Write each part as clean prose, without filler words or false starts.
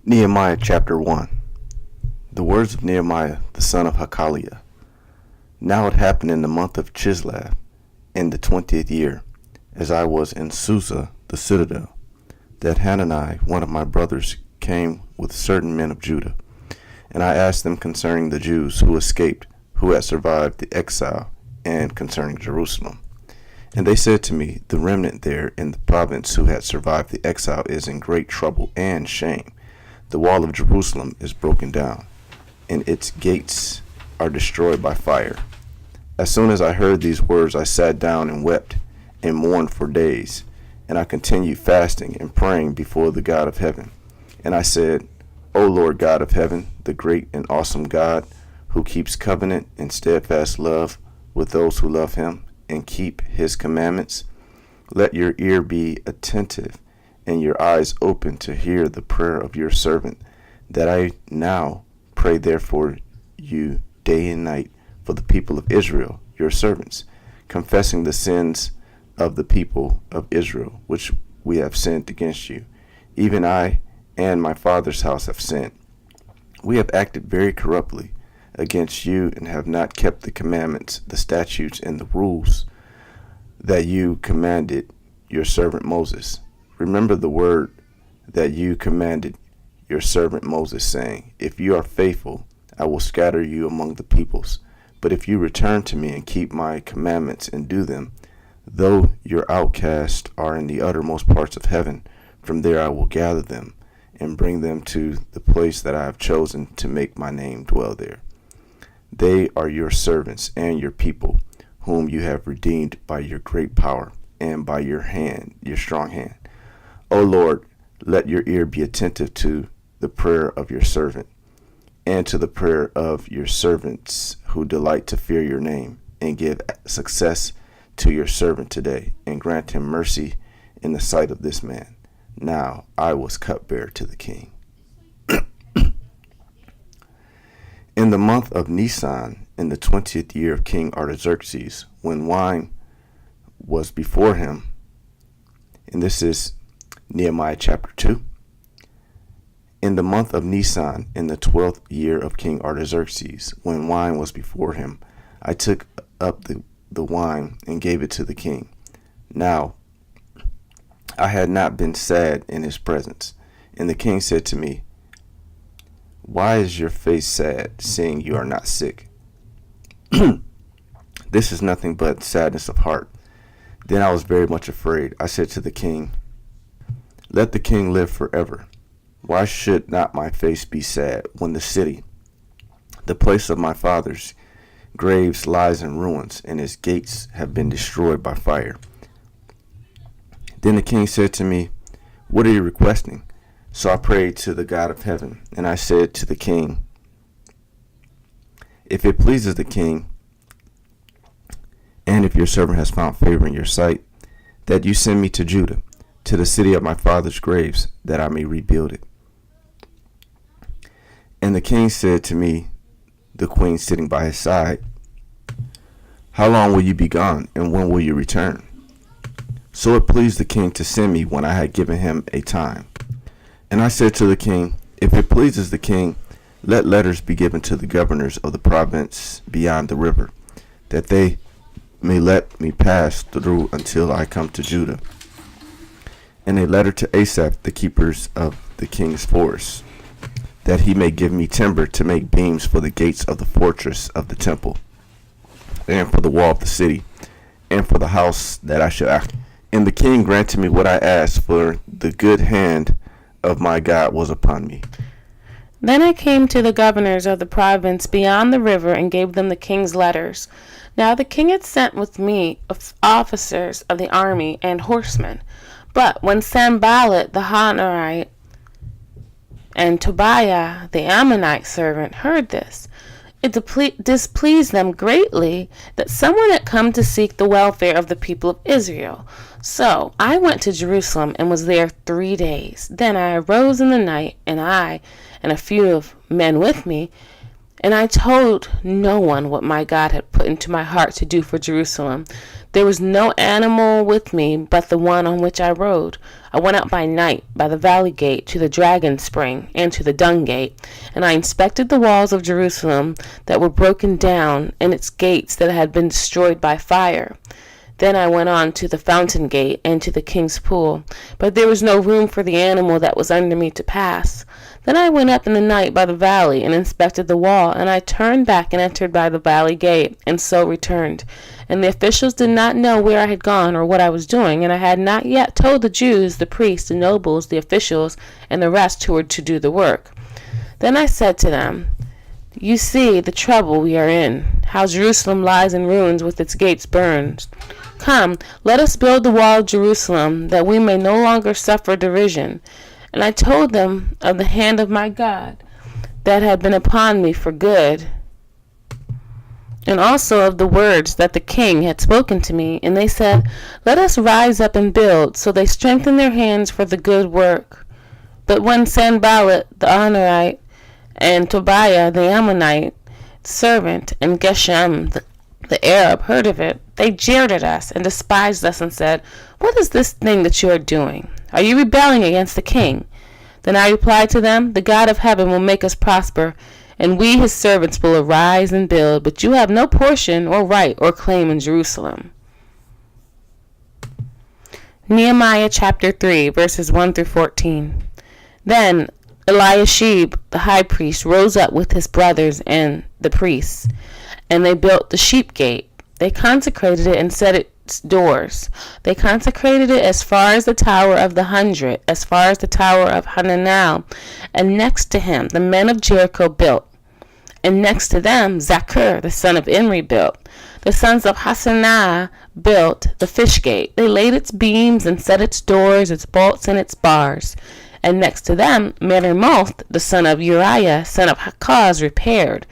Nehemiah chapter 1. The words of Nehemiah the son of Hakaliah. Now it happened in the month of Chislev, in the 20th year, as I was in Susa the citadel, that Hanani one of my brothers came with certain men of Judah. And I asked them concerning the Jews who escaped, who had survived the exile, and concerning Jerusalem. And they said to me, the remnant there in the province who had survived the exile is in great trouble and shame. The wall of Jerusalem is broken down, and its gates are destroyed by fire. As soon as I heard these words, I sat down and wept and mourned for days. And I continued fasting and praying before the God of heaven. And I said, O Lord God of heaven, the great and awesome God, who keeps covenant and steadfast love with those who love him and keep his commandments, let your ear be attentive and your eyes open to hear the prayer of your servant, that I now pray therefore you day and night for the people of Israel, your servants, confessing the sins of the people of Israel, which we have sinned against you. Even I and my father's house have sinned. We have acted very corruptly against you and have not kept the commandments, the statutes, and the rules that you commanded your servant Moses. Remember the word that you commanded your servant Moses, saying, if you are faithful, I will scatter you among the peoples. But if you return to me and keep my commandments and do them, though your outcasts are in the uttermost parts of heaven, from there I will gather them and bring them to the place that I have chosen to make my name dwell there. They are your servants and your people, whom you have redeemed by your great power and by your hand, your strong hand. O Lord, let your ear be attentive to the prayer of your servant and to the prayer of your servants who delight to fear your name, and give success to your servant today, and grant him mercy in the sight of this man. Now I was cupbearer to the king. In the month of Nisan, in the 20th year of King Artaxerxes, when wine was before him, and this is Nehemiah chapter 2. In the month of Nisan, in the 12th year of King Artaxerxes, when wine was before him, I took up the wine and gave it to the king. Now I had not been sad in his presence. And the king said to me, why is your face sad, seeing you are not sick? This is nothing but sadness of heart. Then I was very much afraid. I said to the king, let the king live forever. Why should not my face be sad when the city, the place of my fathers' graves, lies in ruins, and its gates have been destroyed by fire? Then the king said to me, what are you requesting? So I prayed to the God of heaven, and I said to the king, if it pleases the king, and if your servant has found favor in your sight, that you send me to Judah, to the city of my father's graves, that I may rebuild it. And the king said to me, the queen sitting by his side, how long will you be gone, and when will you return? So it pleased the king to send me when I had given him a time. And I said to the king, if it pleases the king, let letters be given to the governors of the province beyond the river, that they may let me pass through until I come to Judah. And a letter to Asaph, the keepers of the king's forest, that he may give me timber to make beams for the gates of the fortress of the temple, and for the wall of the city, and for the house that I should act. And the king granted me what I asked, for the good hand of my God was upon me. Then I came to the governors of the province beyond the river and gave them the king's letters. Now the king had sent with me officers of the army and horsemen. But when Sanballat the Horonite and Tobiah the Ammonite servant heard this, it displeased them greatly that someone had come to seek the welfare of the people of Israel. So I went to Jerusalem and was there 3 days. Then I arose in the night, and I and a few of men with me, and I told no one what my God had put into my heart to do for Jerusalem. There was no animal with me but the one on which I rode. I went out by night, by the valley gate, to the dragon spring, and to the dung gate, and I inspected the walls of Jerusalem that were broken down, and its gates that had been destroyed by fire. Then I went on to the fountain gate and to the king's pool, but there was no room for the animal that was under me to pass. Then I went up in the night by the valley and inspected the wall, and I turned back and entered by the valley gate, and so returned. And the officials did not know where I had gone or what I was doing, and I had not yet told the Jews, the priests, the nobles, the officials, and the rest who were to do the work. Then I said to them, "You see the trouble we are in, how Jerusalem lies in ruins with its gates burned. Come, let us build the wall of Jerusalem, that we may no longer suffer derision." And I told them of the hand of my God that had been upon me for good, and also of the words that the king had spoken to me. And they said, "Let us rise up and build." So they strengthened their hands for the good work. But when Sanballat the Honorite, and Tobiah the Ammonite servant, and Geshem the Arab heard of it, they jeered at us and despised us and said, "What is this thing that you are doing? Are you rebelling against the king?" Then I replied to them, "The God of heaven will make us prosper, and we his servants will arise and build, but you have no portion or right or claim in Jerusalem." Nehemiah chapter 3, verses 1 through 14. Then Eliashib the high priest rose up with his brothers and the priests, and they built the sheep gate. They consecrated it and set its doors. They consecrated it as far as the Tower of the 100, as far as the Tower of Hananel, and next to him the men of Jericho built. And next to them Zaccur the son of Imri built. The sons of Hassenaah built the fish gate. They laid its beams and set its doors, its bolts, and its bars. And next to them Meremoth the son of Uriah, son of Hakaz, repaired.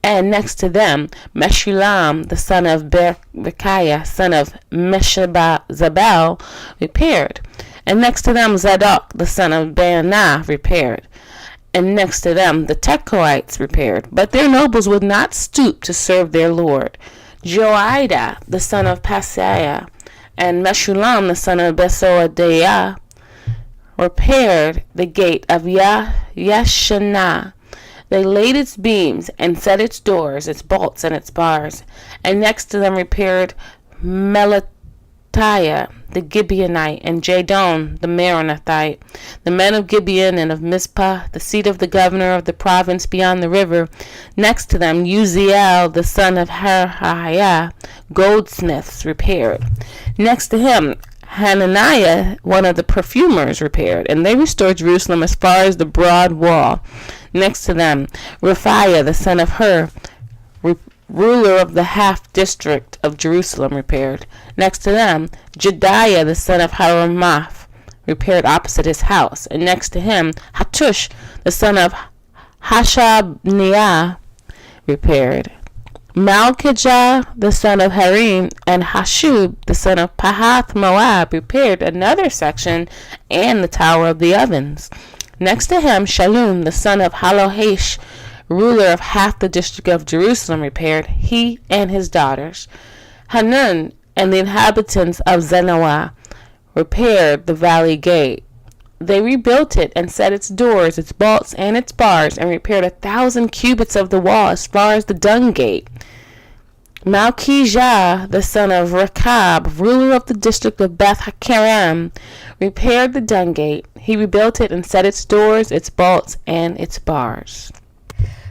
And next to them Meshullam the son of Berechiah, son of Meshabel, repaired. And next to them Zadok the son of Baanah repaired. And next to them the Tekoites repaired. But their nobles would not stoop to serve their lord. Joiada the son of Paseah and Meshullam the son of Besoadiah repaired the gate of Yeshanah. They laid its beams and set its doors, its bolts, and its bars. And next to them repaired Melatiah the Gibeonite and Jadon the Meronothite, the men of Gibeon and of Mizpah, the seat of the governor of the province beyond the river. Next to them Uziel the son of Harhaiah, goldsmiths, repaired. Next to him Hananiah, one of the perfumers, repaired, and they restored Jerusalem as far as the broad wall. Next to them Rephaiah the son of Hur, ruler of the half district of Jerusalem, repaired. Next to them Jediah the son of Haramath repaired opposite his house. And next to him Hattush the son of Hashabniah repaired. Malchijah the son of Harim and Hashub the son of Pahath Moab repaired another section and the Tower of the Ovens. Next to him Shallum the son of Halohesh, ruler of half the district of Jerusalem, repaired, he and his daughters. Hanun and the inhabitants of Zanoah repaired the valley gate. They rebuilt it and set its doors, its bolts, and its bars, and repaired 1,000 cubits of the wall as far as the dung gate. Malchijah the son of Rechab, ruler of the district of Beth Hakerem, repaired the dung gate. He rebuilt it and set its doors, its bolts, and its bars.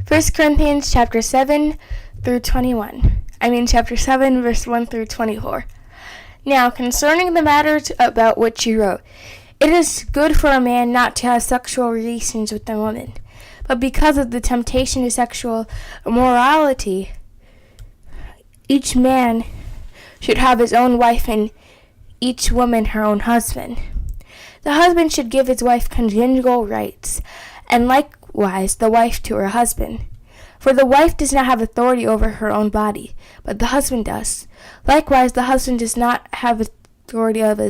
1 Corinthians chapter 7 through 21. Chapter 7, verse 1 through 24. Now, concerning the matter about which you wrote, it is good for a man not to have sexual relations with a woman, but because of the temptation to sexual immorality, each man should have his own wife and each woman her own husband. The husband should give his wife conjugal rights, and likewise the wife to her husband. For the wife does not have authority over her own body, but the husband does. Likewise, the husband does not have authority over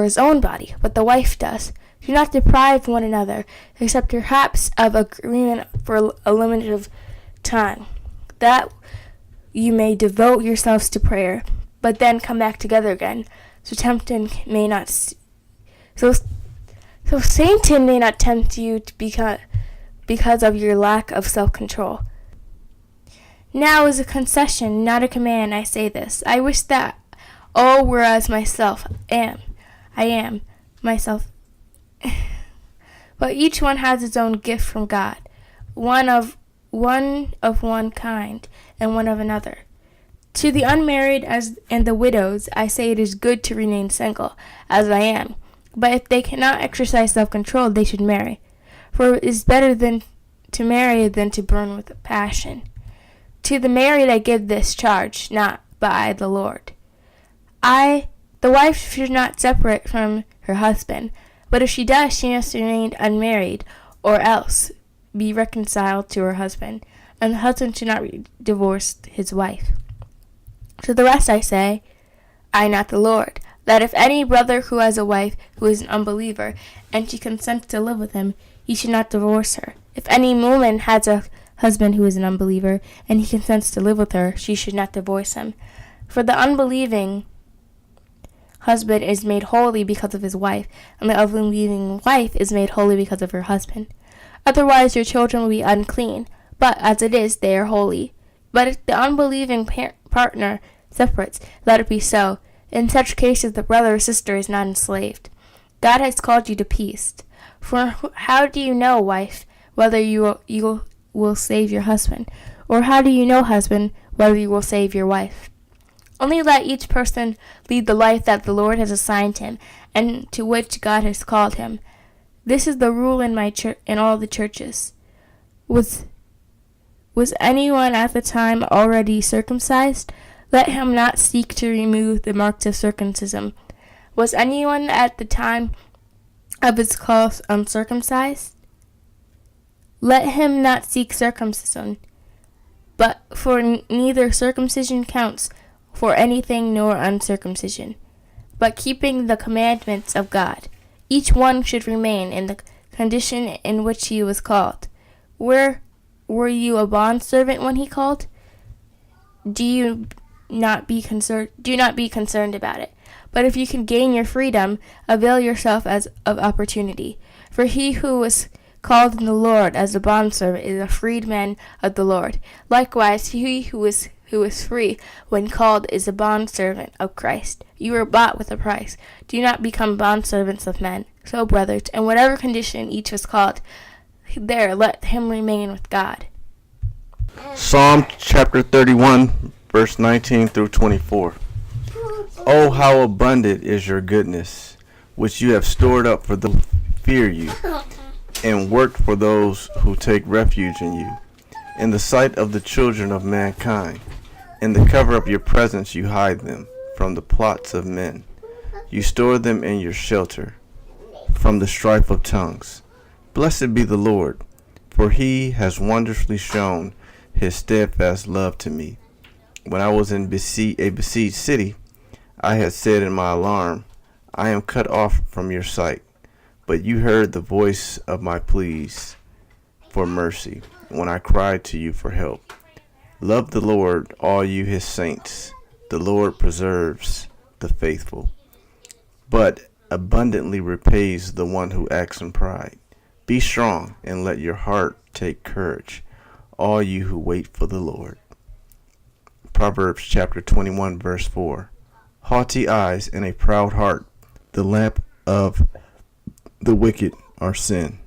his own body, but the wife does. Do not deprive one another, except perhaps of agreement for a limited time, that you may devote yourselves to prayer. but then come back together again, so Satan may not tempt you because of your lack of self-control. Now, as a concession, not a command, I say this. I wish that all were as myself I am myself. But each one has his own gift from God, one of one kind and one of another. To the unmarried and the widows, I say it is good to remain single, as I am. But if they cannot exercise self-control, they should marry. For it is better to marry than to burn with passion. To the married I give this charge, not by the Lord. The wife should not separate from her husband, but if she does, she must remain unmarried, or else be reconciled to her husband, and the husband should not divorce his wife. To the rest I say, I, not the Lord, that if any brother who has a wife who is an unbeliever, and she consents to live with him, he should not divorce her. If any woman has a husband who is an unbeliever, and he consents to live with her, she should not divorce him. For the unbelieving husband is made holy because of his wife, and the unbelieving wife is made holy because of her husband. Otherwise your children will be unclean, but as it is, they are holy. But if the unbelieving partner separates, let it be so. In such cases, the brother or sister is not enslaved. God has called you to peace. For how do you know, wife, whether you will save your husband? Or how do you know, husband, whether you will save your wife? Only let each person lead the life that the Lord has assigned him, and to which God has called him. This is the rule in my church, in all the churches. Was anyone at the time already circumcised? Let him not seek to remove the marks of circumcision. Was anyone at the time of his call uncircumcised? Let him not seek circumcision. But for neither circumcision counts for anything nor uncircumcision, but keeping the commandments of God. Each one should remain in the condition in which he was called. Were you a bondservant when he called? Do not be concerned about it. But if you can gain your freedom, avail yourself of opportunity. For he who was called in the Lord as a bondservant is a freedman of the Lord. Likewise, he who is free when called is a bondservant of Christ. You were bought with a price. Do not become bondservants of men. So, brothers, in whatever condition each was called, there let him remain with God. Psalm chapter 31, verse 19 through 24. Oh, how abundant is your goodness, which you have stored up for those who fear you, and worked for those who take refuge in you. In the sight of the children of mankind, in the cover of your presence you hide them from the plots of men. You store them in your shelter from the strife of tongues. Blessed be the Lord, for he has wondrously shown his steadfast love to me. When I was in a besieged city, I had said in my alarm, I am cut off from your sight. But you heard the voice of my pleas for mercy when I cried to you for help. Love the Lord, all you his saints. The Lord preserves the faithful, but abundantly repays the one who acts in pride. Be strong and let your heart take courage, all you who wait for the Lord. Proverbs chapter 21, verse 4. Haughty eyes and a proud heart, the lamp of the wicked are sin.